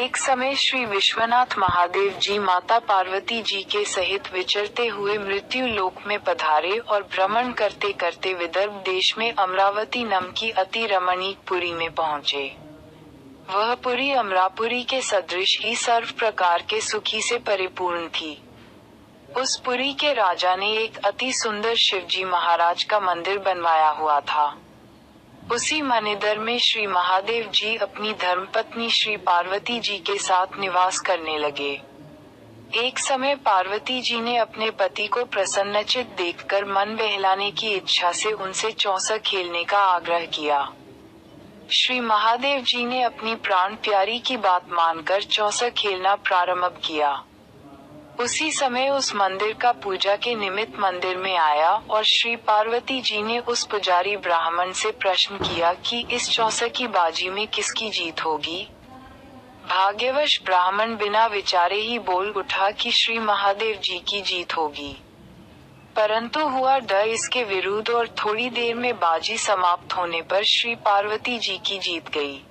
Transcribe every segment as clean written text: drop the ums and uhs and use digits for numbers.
एक समय श्री विश्वनाथ महादेव जी माता पार्वती जी के सहित विचरते हुए मृत्यु लोक में पधारे और भ्रमण करते करते विदर्भ देश में अमरावती नाम की अति रमणीक पुरी में पहुँचे। वह पुरी अमरापुरी के सदृश ही सर्व प्रकार के सुखी से परिपूर्ण थी। उस पुरी के राजा ने एक अति सुंदर शिवजी महाराज का मंदिर बनवाया हुआ था। उसी मंदिर में श्री महादेव जी अपनी धर्मपत्नी श्री पार्वती जी के साथ निवास करने लगे। एक समय पार्वती जी ने अपने पति को प्रसन्नचित देखकर मन बहलाने की इच्छा से उनसे चौसा खेलने का आग्रह किया। श्री महादेव जी ने अपनी प्राण प्यारी की बात मानकर चौसा खेलना प्रारंभ किया। उसी समय उस मंदिर का पूजा के निमित्त मंदिर में आया और श्री पार्वती जी ने उस पुजारी ब्राह्मण से प्रश्न किया कि इस चौसा की बाजी में किसकी जीत होगी। भाग्यवश ब्राह्मण बिना विचारे ही बोल उठा कि श्री महादेव जी की जीत होगी। परंतु हुआ ड इसके विरुद्ध और थोड़ी देर में बाजी समाप्त होने पर श्री पार्वती जी की जीत गई।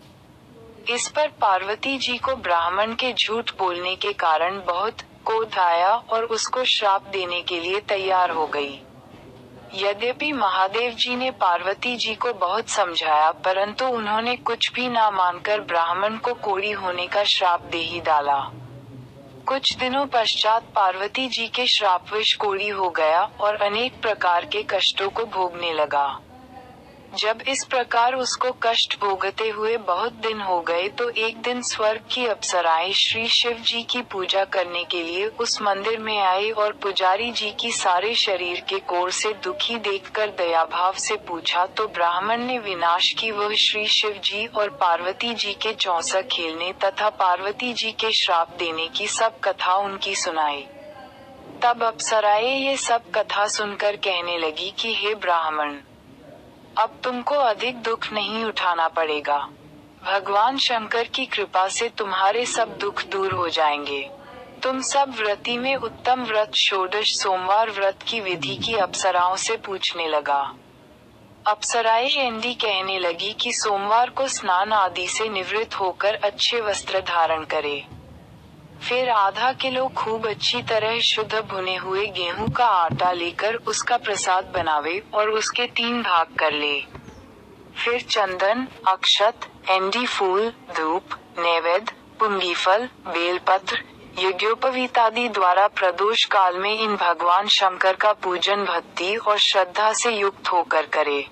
इस पर पार्वती जी को ब्राह्मण के झूठ बोलने के कारण बहुत क्रोध आया और उसको श्राप देने के लिए तैयार हो गई। यद्यपि महादेव जी ने पार्वती जी को बहुत समझाया, परंतु उन्होंने कुछ भी ना मानकर ब्राह्मण को कोढ़ी होने का श्राप दे ही डाला। कुछ दिनों पश्चात पार्वती जी के श्रापविश कोढ़ी हो गया और अनेक प्रकार के कष्टों को भोगने लगा। जब इस प्रकार उसको कष्ट भोगते हुए बहुत दिन हो गए तो एक दिन स्वर्ग की अप्सराएं श्री शिव जी की पूजा करने के लिए उस मंदिर में आई और पुजारी जी की सारे शरीर के कोढ़ से दुखी देखकर दयाभाव से पूछा तो ब्राह्मण ने विनाश की वह श्री शिव जी और पार्वती जी के चौसा खेलने तथा पार्वती जी के श्राप देने की सब कथा उनकी सुनाई। तब अप्सराएं ये सब कथा सुनकर कहने लगी कि हे ब्राह्मण, अब तुमको अधिक दुख नहीं उठाना पड़ेगा। भगवान शंकर की कृपा से तुम्हारे सब दुख दूर हो जाएंगे। तुम सब व्रती में उत्तम व्रत षोडश सोमवार व्रत की विधि की अप्सराओं से पूछने लगा। अप्सराएं एंडी कहने लगी कि सोमवार को स्नान आदि से निवृत्त होकर अच्छे वस्त्र धारण करे। फिर आधा किलो खूब अच्छी तरह शुद्ध भुने हुए गेहूं का आटा लेकर उसका प्रसाद बनावे और उसके 3 भाग कर ले। फिर चंदन, अक्षत, एंडी फूल, धूप, नैवेद्य, पुंगीफल, बेलपत्र, यज्ञोपवीत आदि द्वारा प्रदोष काल में इन भगवान शंकर का पूजन भक्ति और श्रद्धा से युक्त होकर करे।